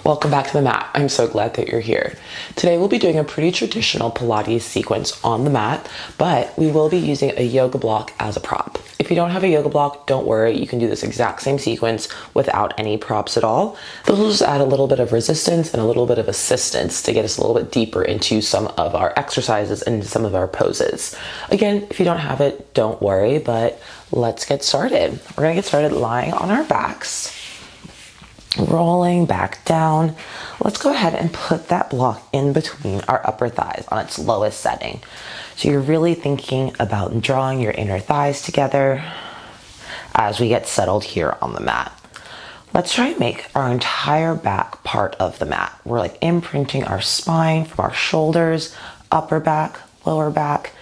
Welcome back to the mat. I'm so glad that you're here. Today we'll be doing a pretty traditional Pilates sequence on the mat, but we will be using a yoga block as a prop. If you don't have a yoga block, don't worry, you can do this exact same sequence without any props at all. Those will just add a little bit of resistance and a little bit of assistance to get us a little bit deeper into some of our exercises and some of our poses. Again, if you don't have it, don't worry, but let's get started. We're gonna get started lying on our backs, rolling back down. Let's go ahead and put that block in between our upper thighs on its lowest setting. So you're really thinking about drawing your inner thighs together as we get settled here on the mat. Let's try and make our entire back part of the mat. We're like imprinting our spine from our shoulders, upper back, lower back,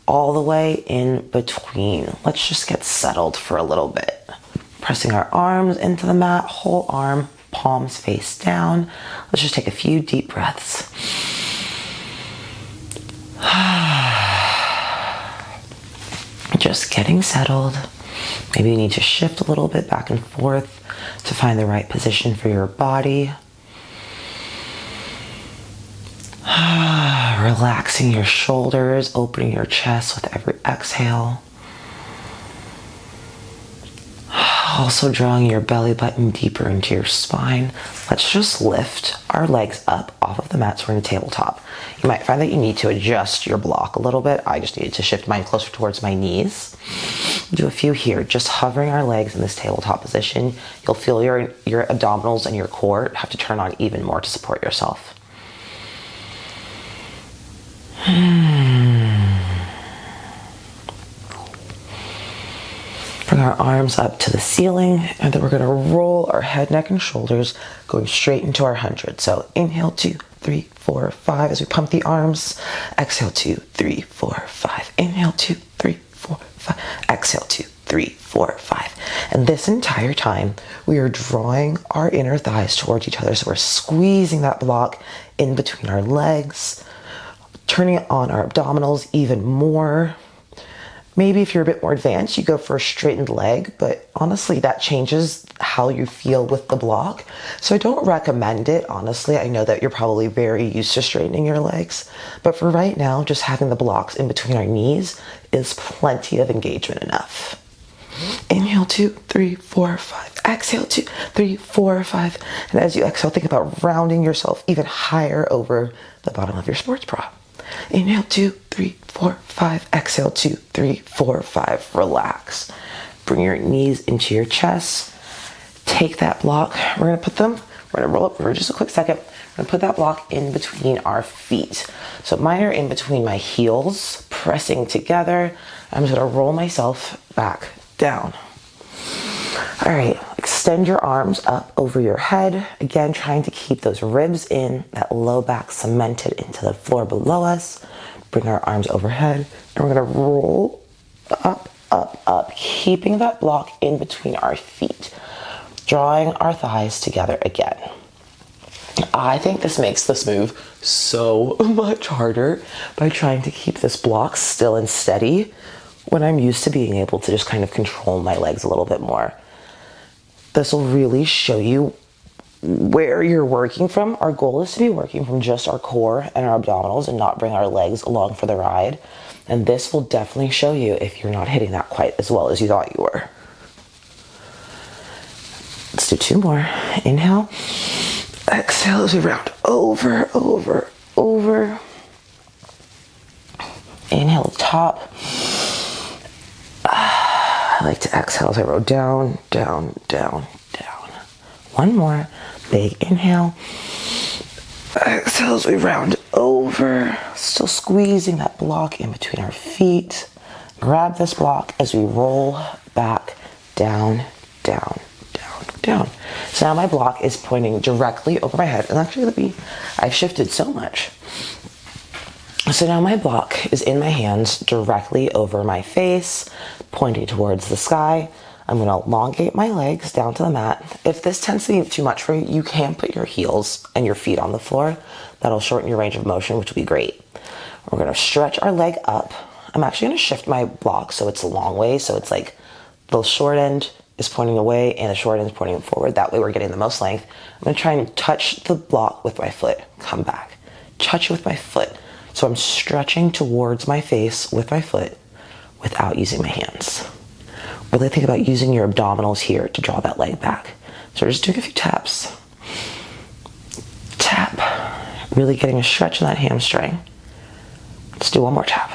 all the way in between. Let's just get settled for a little bit. Pressing our arms into the mat, whole arm, palms face down. Let's just take a few deep breaths. Just getting settled. Maybe you need to shift a little bit back and forth to find the right position for your body. Relaxing your shoulders, opening your chest with every exhale. Also drawing your belly button deeper into your spine. Let's just lift our legs up off of the mat so we're in a tabletop. You might find that you need to adjust your block a little bit. I just needed to shift mine closer towards my knees. Do a few here, just hovering our legs in this tabletop position. You'll feel your abdominals and your core have to turn on even more to support yourself. Bring our arms up to the ceiling, and then we're gonna roll our head, neck, and shoulders going straight into our 100. So inhale, 2, 3, 4, 5 as we pump the arms. Exhale, 2, 3, 4, 5. Inhale, 2, 3, 4, 5. Exhale, 2, 3, 4, 5. And this entire time, we are drawing our inner thighs towards each other. So we're squeezing that block in between our legs, turning on our abdominals even more. Maybe if you're a bit more advanced, you go for a straightened leg, but honestly, that changes how you feel with the block. So I don't recommend it, honestly. I know that you're probably very used to straightening your legs, but for right now, just having the blocks in between our knees is plenty of engagement enough. Inhale, 2, 3, 4, 5. Exhale, 2, 3, 4, 5. And as you exhale, think about rounding yourself even higher over the bottom of your sports bra. Inhale, 2, 3, 4, 5. Exhale, 2, 3, 4, 5. Relax. Bring your knees into your chest. Take that block. We're gonna roll up for just a quick second. We're gonna put that block in between our feet. So mine are in between my heels, pressing together. I'm just gonna roll myself back down. All right, extend your arms up over your head. Again, trying to keep those ribs in, that low back cemented into the floor below us. Bring our arms overhead, and we're gonna roll up, up, up, keeping that block in between our feet, drawing our thighs together again. I think this makes this move so much harder by trying to keep this block still and steady when I'm used to being able to just kind of control my legs a little bit more. This will really show you where you're working from. Our goal is to be working from just our core and our abdominals and not bring our legs along for the ride. And this will definitely show you if you're not hitting that quite as well as you thought you were. Let's do 2 more. Inhale. Exhale as we round over, over, over. Inhale, top. I like to exhale as I roll down, down, down, down. 1 more. Big inhale. Exhale as we round over. Still squeezing that block in between our feet. Grab this block as we roll back, down, down, down, down. So now my block is pointing directly over my head. And actually, I've shifted so much. So now my block is in my hands directly over my face, pointing towards the sky. I'm gonna elongate my legs down to the mat. If this tends to be too much for you, you can put your heels and your feet on the floor. That'll shorten your range of motion, which will be great. We're gonna stretch our leg up. I'm actually gonna shift my block so it's a long way, so it's like the short end is pointing away and the short end is pointing forward. That way we're getting the most length. I'm gonna try and touch the block with my foot. Come back. Touch it with my foot. So I'm stretching towards my face with my foot without using my hands. Really think about using your abdominals here to draw that leg back. So we're just doing a few taps. Tap. Really getting a stretch in that hamstring. Let's do one more tap.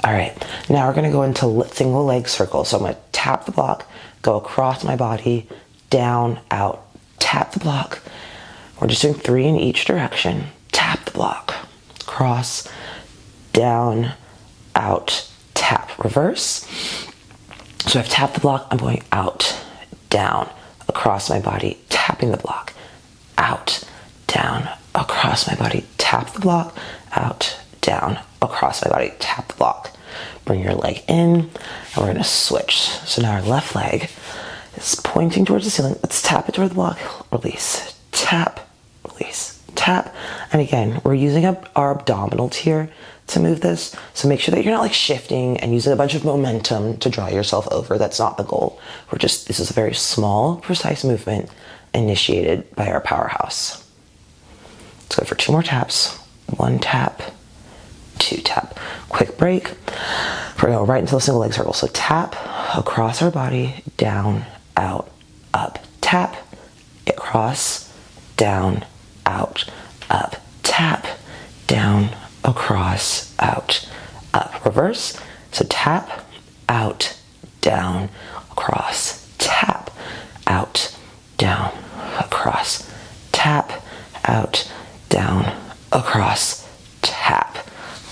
All right, now we're gonna go into single leg circle. So I'm gonna tap the block, go across my body, down, out, tap the block. We're just doing 3 in each direction. Tap the block, cross, down, out, tap, reverse. So I've tapped the block, I'm going out, down, across my body, tapping the block, out, down, across my body, tap the block, out, down, across my body, tap the block. Bring your leg in, and we're gonna switch. So now our left leg is pointing towards the ceiling. Let's tap it toward the block, release, tap, release, tap. And again, we're using our abdominals here to move this. So make sure that you're not like shifting and using a bunch of momentum to draw yourself over. That's not the goal. This is a very small, precise movement initiated by our powerhouse. Let's go for 2 more taps. 1 tap, 2 tap. Quick break. We're going right into the single leg circle. So tap across our body, down, out, up. Tap, across, down, out, up. Tap, down, across, out, up. Reverse. So tap, out, down, across. Tap, out, down, across. Tap, out, down, across. Tap.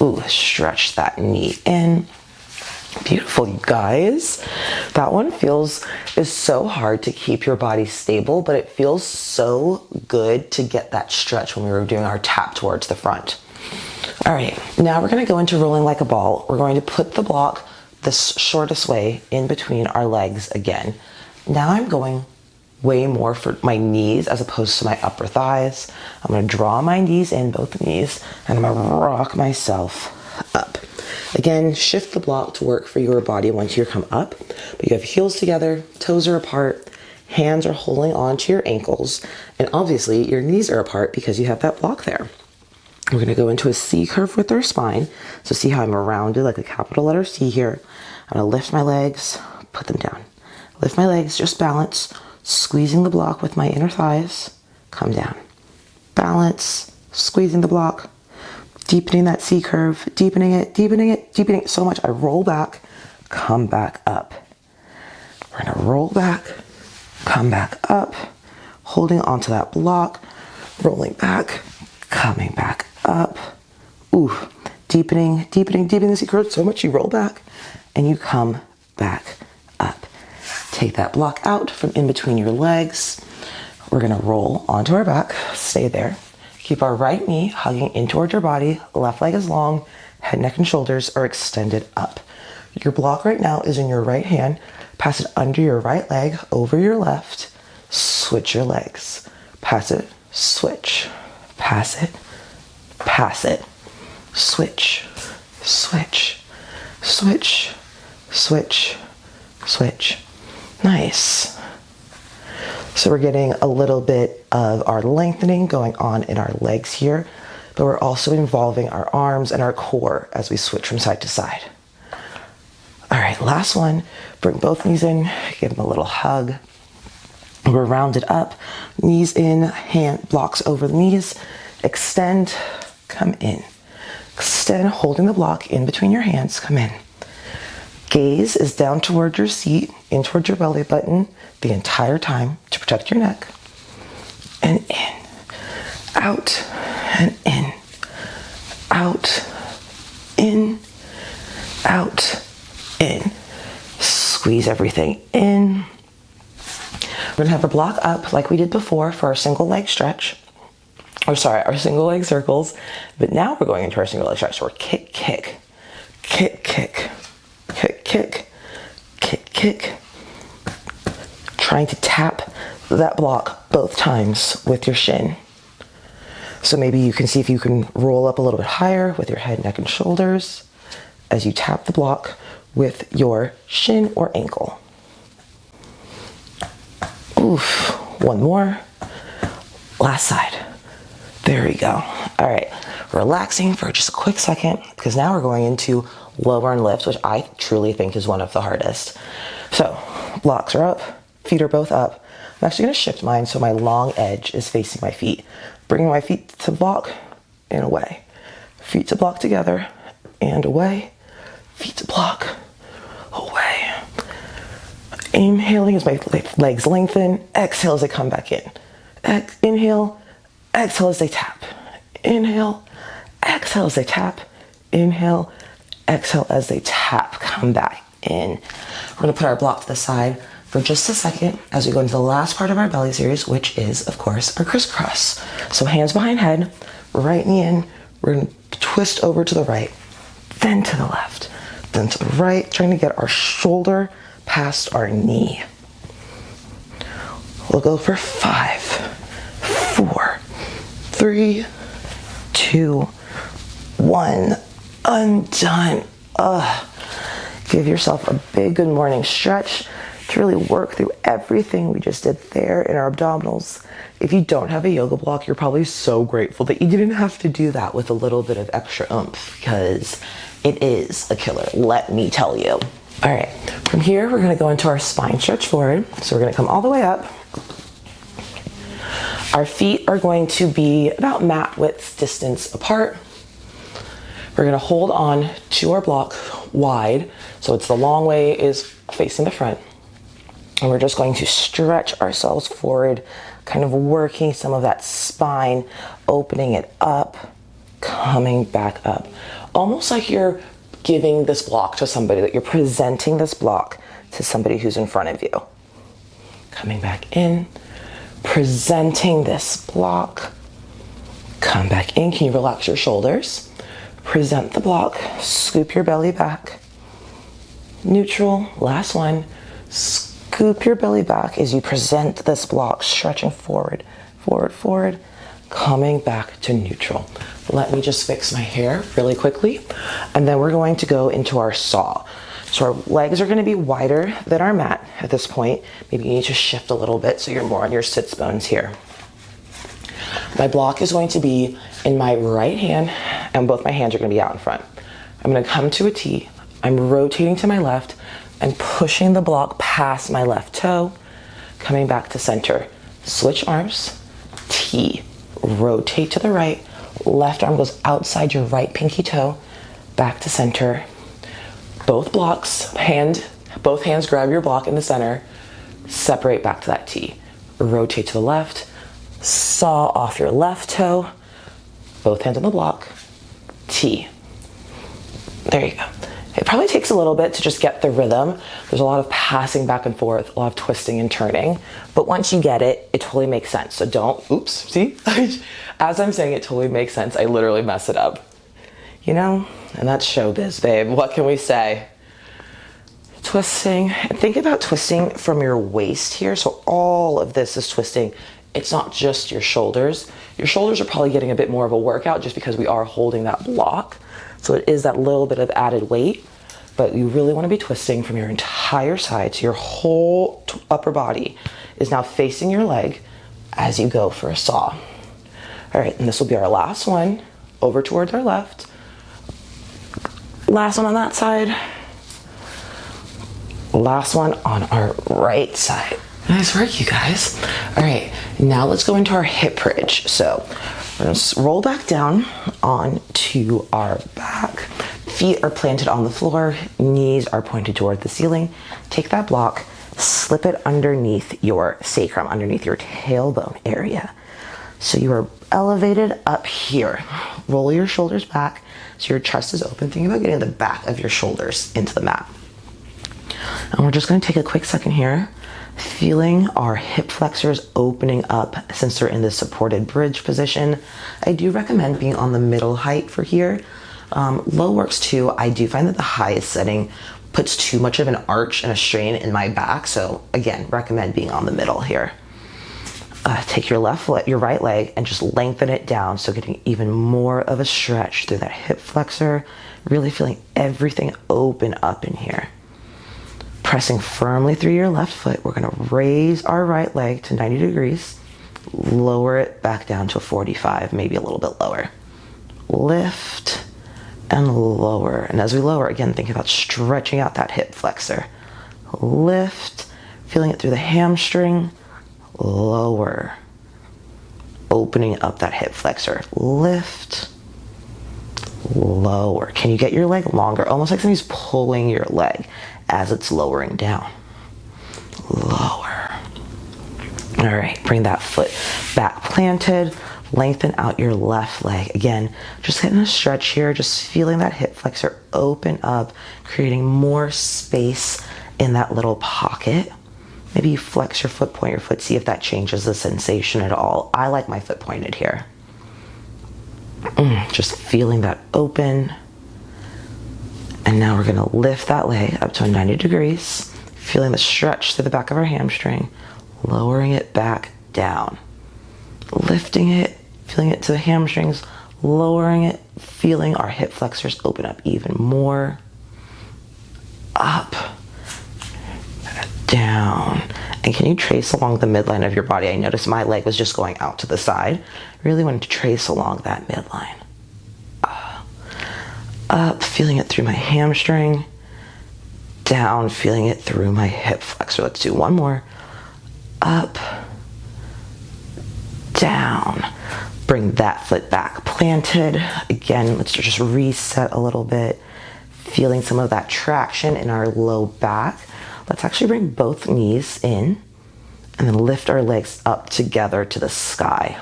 Ooh, stretch that knee in. Beautiful, you guys. That one is so hard to keep your body stable, but it feels so good to get that stretch when we were doing our tap towards the front. All right, now we're gonna go into rolling like a ball. We're going to put the block the shortest way in between our legs again. Now I'm going way more for my knees as opposed to my upper thighs. I'm gonna draw my knees in, both knees, and I'm gonna rock myself up. Again, shift the block to work for your body once you come up, but you have heels together, toes are apart, hands are holding onto your ankles, and obviously your knees are apart because you have that block there. We're gonna go into a C curve with our spine. So see how I'm rounded like a capital letter C here. I'm gonna lift my legs, put them down. Lift my legs, just balance, squeezing the block with my inner thighs, come down. Balance, squeezing the block, deepening that C curve, deepening it so much I roll back, come back up. We're gonna roll back, come back up, holding onto that block, rolling back, coming back up. Ooh, deepening the C curve so much you roll back and you come back up. Take that block out from in between your legs. We're gonna roll onto our back, stay there. Keep our right knee hugging in towards your body, left leg is long, head, neck, and shoulders are extended up. Your block right now is in your right hand. Pass it under your right leg, over your left. Switch your legs. Pass it, switch. Pass it, pass it. Switch, switch, switch, switch, switch. Nice. So we're getting a little bit of our lengthening going on in our legs here, but we're also involving our arms and our core as we switch from side to side. All right, last one. Bring both knees in, give them a little hug. We're rounded up, knees in, hand blocks over the knees. Extend, come in. Extend, holding the block in between your hands, come in. Gaze is down toward your seat, in towards your belly button the entire time to protect your neck. And in, out, and in, out, in, out, in. Squeeze everything in. We're gonna have a block up like we did before for our single leg stretch. Our single leg circles. But now we're going into our single leg stretch. So we're kick, kick, kick, kick, kick, kick, kick, kick. Trying to tap that block both times with your shin. So maybe you can see if you can roll up a little bit higher with your head, neck, and shoulders as you tap the block with your shin or ankle. Oof, one more. Last side. There we go. All right, relaxing for just a quick second because now we're going into lower and lifts, which I truly think is one of the hardest. So blocks are up, feet are both up. I'm actually gonna shift mine so my long edge is facing my feet. Bringing my feet to block and away. Feet to block together and away. Feet to block, away. Inhaling as my legs lengthen. Exhale as they come back in. Inhale, exhale as they tap. Inhale, exhale as they tap. Inhale, exhale as they tap. Come back in. We're gonna put our block to the side for just a second as we go into the last part of our belly series, which is, of course, our crisscross. So hands behind head, right knee in. We're gonna twist over to the right, then to the left, then to the right, trying to get our shoulder past our knee. We'll go for 5, 4, 3, 2, 1. Undone. Give yourself a big good morning stretch to really work through everything we just did there in our abdominals. If you don't have a yoga block, you're probably so grateful that you didn't have to do that with a little bit of extra oomph, because it is a killer, let me tell you. All right, from here, we're gonna go into our spine stretch forward. So we're gonna come all the way up. Our feet are going to be about mat width distance apart. We're gonna hold on to our block wide, so it's the long way is facing the front. And we're just going to stretch ourselves forward, kind of working some of that spine, opening it up, coming back up. Almost like you're giving this block to somebody, that you're presenting this block to somebody who's in front of you. Coming back in, presenting this block, come back in. Can you relax your shoulders? Present the block, scoop your belly back. Neutral, last one. Scoop your belly back as you present this block, stretching forward, forward, forward, coming back to neutral. Let me just fix my hair really quickly, and then we're going to go into our saw. So our legs are gonna be wider than our mat at this point. Maybe you need to shift a little bit so you're more on your sits bones here. My block is going to be in my right hand, and both my hands are gonna be out in front. I'm gonna come to a T. I'm rotating to my left and pushing the block past my left toe, coming back to center. Switch arms, T, rotate to the right, left arm goes outside your right pinky toe, back to center. Both blocks, both hands grab your block in the center, separate back to that T. Rotate to the left, saw off your left toe, both hands on the block, T. There you go. It probably takes a little bit to just get the rhythm. There's a lot of passing back and forth, a lot of twisting and turning, but once you get it, it totally makes sense. So don't, oops, see? As I'm saying it totally makes sense, I literally mess it up. You know, and that's showbiz, babe. What can we say? Twisting, think about twisting from your waist here. So all of this is twisting. It's not just your shoulders. Your shoulders are probably getting a bit more of a workout just because we are holding that block. So it is that little bit of added weight, but you really want to be twisting from your entire side. So your whole upper body is now facing your leg as you go for a saw. All right, and this will be our last one, over towards our left. Last one on that side. Last one on our right side. Nice work, you guys. All right, now let's go into our hip bridge. So we're gonna roll back down onto our back. Feet are planted on the floor, knees are pointed toward the ceiling. Take that block, slip it underneath your sacrum, underneath your tailbone area. So you are elevated up here. Roll your shoulders back so your chest is open. Think about getting the back of your shoulders into the mat. And we're just gonna take a quick second here, feeling our hip flexors opening up since they're in this supported bridge position. I do recommend being on the middle height for here. Low works too. I do find that the highest setting puts too much of an arch and a strain in my back. So again, recommend being on the middle here. Take your your right leg and just lengthen it down. So getting even more of a stretch through that hip flexor, really feeling everything open up in here. Pressing firmly through your left foot, we're gonna raise our right leg to 90 degrees, lower it back down to 45, maybe a little bit lower. Lift and lower. And as we lower, again, think about stretching out that hip flexor. Lift, feeling it through the hamstring, lower. Opening up that hip flexor. Lift, lower. Can you get your leg longer? Almost like somebody's pulling your leg as it's lowering down. Lower. All right, bring that foot back planted. Lengthen out your left leg. Again, just getting a stretch here, just feeling that hip flexor open up, creating more space in that little pocket. Maybe you flex your foot, point your foot, see if that changes the sensation at all. I like my foot pointed here. Just feeling that open. And now we're gonna lift that leg up to 90 degrees, feeling the stretch through the back of our hamstring, lowering it back down. Lifting it, feeling it to the hamstrings, lowering it, feeling our hip flexors open up even more. Up, down. And can you trace along the midline of your body? I noticed my leg was just going out to the side. Really wanted to trace along that midline. Up, feeling it through my hamstring. Down, feeling it through my hip flexor. Let's do one more. Up, down. Bring that foot back planted. Again, let's just reset a little bit. Feeling some of that traction in our low back. Let's actually bring both knees in and then lift our legs up together to the sky.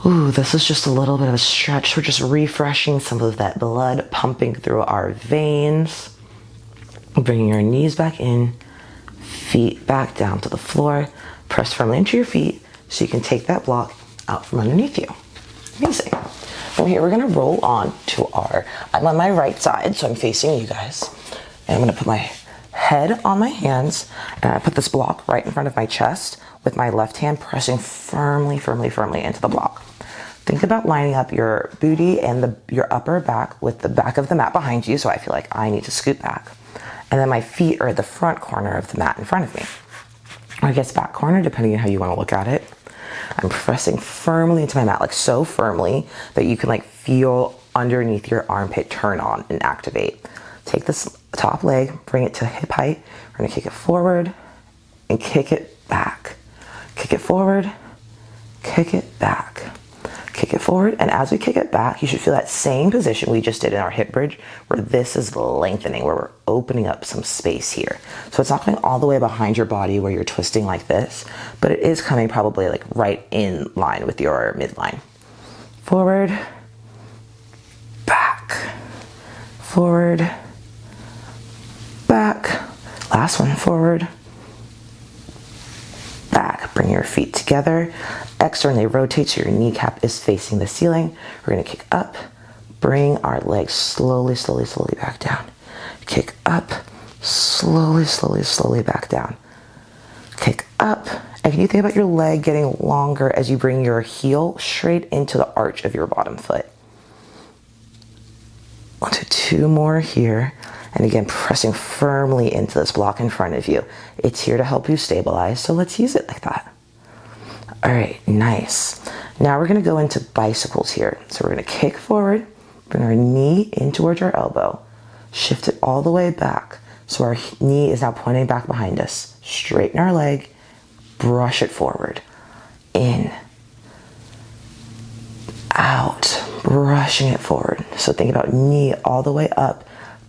Ooh, this is just a little bit of a stretch. We're just refreshing some of that blood pumping through our veins. Bringing your knees back in, feet back down to the floor. Press firmly into your feet so you can take that block out from underneath you. Amazing. From here, we're gonna roll on to I'm on my right side, so I'm facing you guys. And I'm gonna put my head on my hands, and I put this block right in front of my chest with my left hand pressing firmly, firmly, firmly into the block. Think about lining up your booty and your upper back with the back of the mat behind you, so I feel like I need to scoot back. And then my feet are at the front corner of the mat in front of me. Or I guess back corner, depending on how you want to look at it. I'm pressing firmly into my mat, like so firmly that you can like feel underneath your armpit turn on and activate. Take this top leg, bring it to hip height. We're gonna kick it forward and kick it back. Kick it forward, kick it back. Kick it forward, and as we kick it back, you should feel that same position we just did in our hip bridge, where this is lengthening, where we're opening up some space here. So it's not going all the way behind your body where you're twisting like this, but it is coming probably like right in line with your midline. Forward, back, forward, back. Last one, forward, back. Bring your feet together. Externally rotate so your kneecap is facing the ceiling. We're gonna kick up, bring our legs slowly, slowly, slowly back down. Kick up, slowly, slowly, slowly back down. Kick up, and can you think about your leg getting longer as you bring your heel straight into the arch of your bottom foot. One, two more here. And again, pressing firmly into this block in front of you. It's here to help you stabilize, so let's use it like that. All right, nice. Now we're gonna go into bicycles here. So we're gonna kick forward, bring our knee in towards our elbow, shift it all the way back. So our knee is now pointing back behind us. Straighten our leg, brush it forward. In, out, brushing it forward. So think about knee all the way up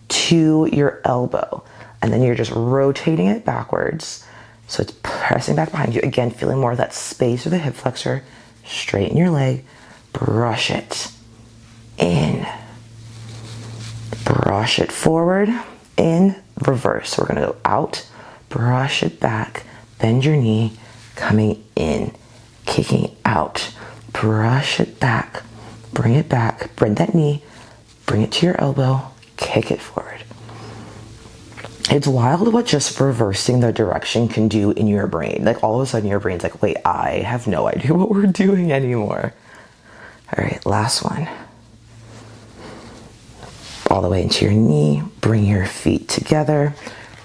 to your elbow, and then you're just rotating it backwards, so it's pressing back behind you. Again, feeling more of that space with the hip flexor. Straighten your leg, brush it in, brush it forward, in, reverse. So we're gonna go out, brush it back, bend your knee, coming in, kicking out, brush it back, bring it back, bend that knee, bring it to your elbow, kick it forward. It's wild what just reversing the direction can do in your brain. Like all of a sudden your brain's like, wait, I have no idea what we're doing anymore. All right, last one. All the way into your knee, bring your feet together,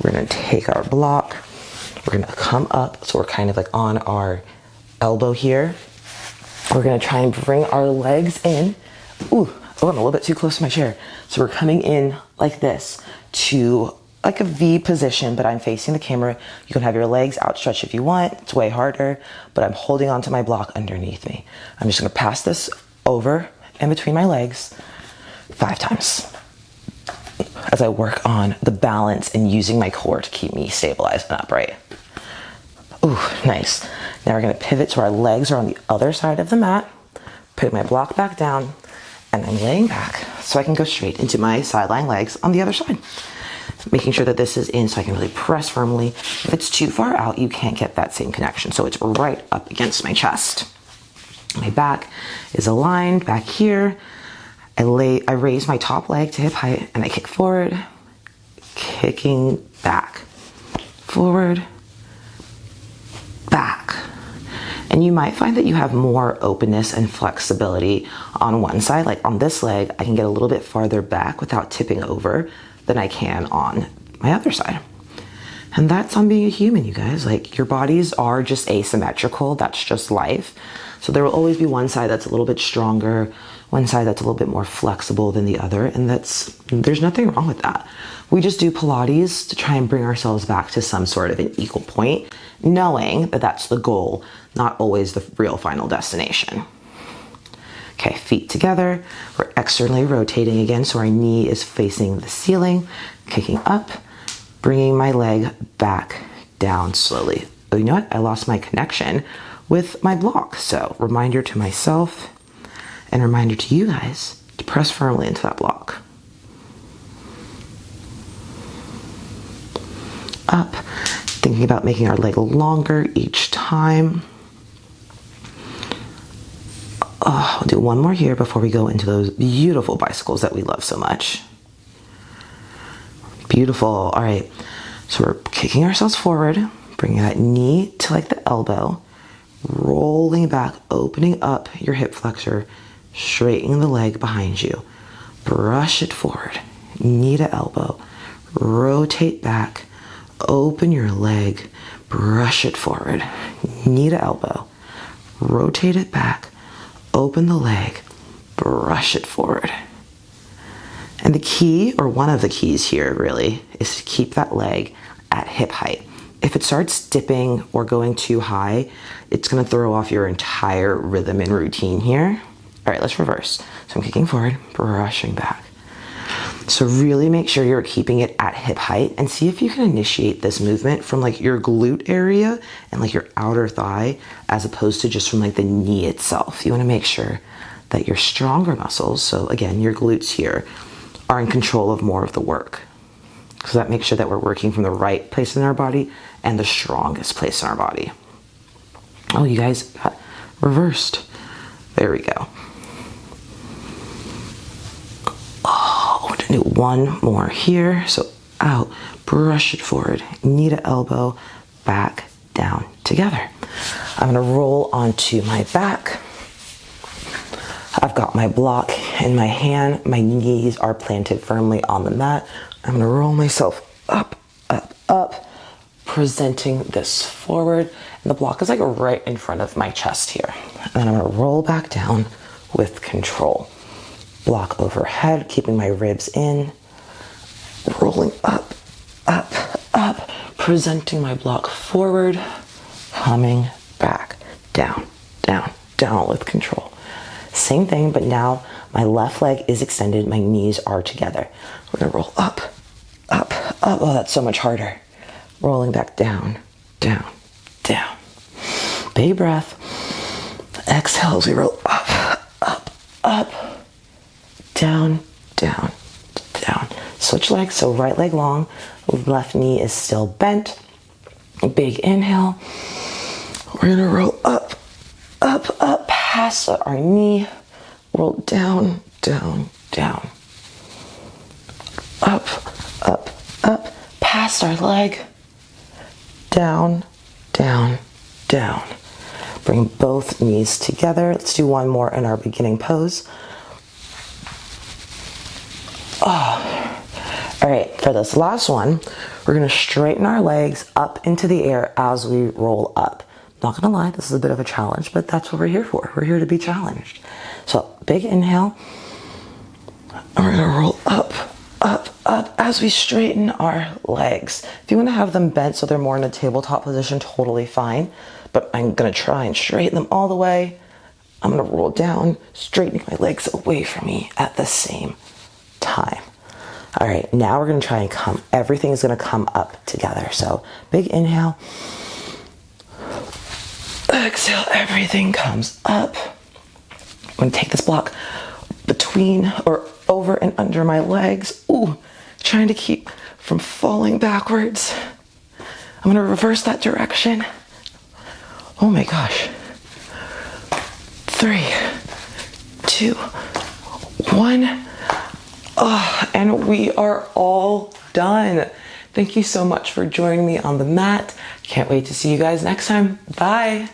We're gonna take our block. We're gonna come up, so we're kind of like on our elbow here. We're gonna try and bring our legs in. Ooh, oh, I'm a little bit too close to my chair. So we're coming in like this to like a V position, but I'm facing the camera. You can have your legs outstretched if you want. It's way harder, but I'm holding onto my block underneath me. I'm just gonna pass this over in between my legs 5 times as I work on the balance and using my core to keep me stabilized and upright. Ooh, nice. Now we're gonna pivot so our legs are on the other side of the mat. Put my block back down, and I'm laying back so I can go straight into my sideline legs on the other side. Making sure that this is in so I can really press firmly. If it's too far out, you can't get that same connection. So it's right up against my chest. My back is aligned back here. I raise my top leg to hip height and I kick forward, kicking back, forward, back. And you might find that you have more openness and flexibility on one side. Like on this leg, I can get a little bit farther back without tipping over than I can on my other side. And that's on being a human, you guys. Like, your bodies are just asymmetrical. That's just life. So there will always be one side that's a little bit stronger, one side that's a little bit more flexible than the other, and there's nothing wrong with that. We just do Pilates to try and bring ourselves back to some sort of an equal point, knowing that that's the goal, not always the real final destination. Okay, feet together. We're externally rotating again, so our knee is facing the ceiling, kicking up, bringing my leg back down slowly. Oh, you know what? I lost my connection with my block. So reminder to myself and reminder to you guys to press firmly into that block. Up, thinking about making our leg longer each time. I'll do one more here before we go into those beautiful bicycles that we love so much. Beautiful. All right. So we're kicking ourselves forward, bringing that knee to like the elbow, rolling back, opening up your hip flexor, straightening the leg behind you. Brush it forward, knee to elbow, rotate back, open your leg, brush it forward, knee to elbow, rotate it back, open the leg, brush it forward. And the key, or one of the keys here really, is to keep that leg at hip height. If it starts dipping or going too high, it's gonna throw off your entire rhythm and routine here. All right, let's reverse. So I'm kicking forward, brushing back. So really make sure you're keeping it at hip height and see if you can initiate this movement from like your glute area and like your outer thigh, as opposed to just from like the knee itself. You wanna make sure that your stronger muscles, so again, your glutes here, are in control of more of the work. So that makes sure that we're working from the right place in our body and the strongest place in our body. Oh, you guys got reversed. There we go. Oh, we're gonna do one more here. So out, brush it forward, knee to elbow, back, down, together. I'm gonna roll onto my back. I've got my block in my hand. My knees are planted firmly on the mat. I'm gonna roll myself up, up, up, presenting this forward. And the block is like right in front of my chest here. And then I'm gonna roll back down with control. Block overhead, keeping my ribs in. Rolling up, up, up, presenting my block forward, coming back, down, down, down with control. Same thing, but now my left leg is extended, my knees are together. We're gonna roll up, up, up. Oh, that's so much harder. Rolling back down, down, down. Big breath. Exhale as we roll up, up, up, down, down, down. Switch legs, so right leg long, left knee is still bent. Big inhale. We're gonna roll up, up, up, past our knee, roll down, down, down. Up, up, up, past our leg, down, down, down. Bring both knees together. Let's do one more in our beginning pose. Oh. All right, for this last one, we're gonna straighten our legs up into the air as we roll up. Not gonna lie, this is a bit of a challenge, but that's what we're here for. We're here to be challenged. So big inhale, and we're gonna roll up, up, up as we straighten our legs. If you wanna have them bent so they're more in a tabletop position, totally fine. But I'm gonna try and straighten them all the way. I'm gonna roll down, straightening my legs away from me at the same time. All right, now we're gonna try and everything's gonna come up together. So big inhale, exhale, everything comes up. I'm gonna take this block between or over and under my legs. Ooh, trying to keep from falling backwards. I'm gonna reverse that direction. Oh my gosh. 3, 2, 1. Oh, and we are all done. Thank you so much for joining me on the mat. Can't wait to see you guys next time. Bye.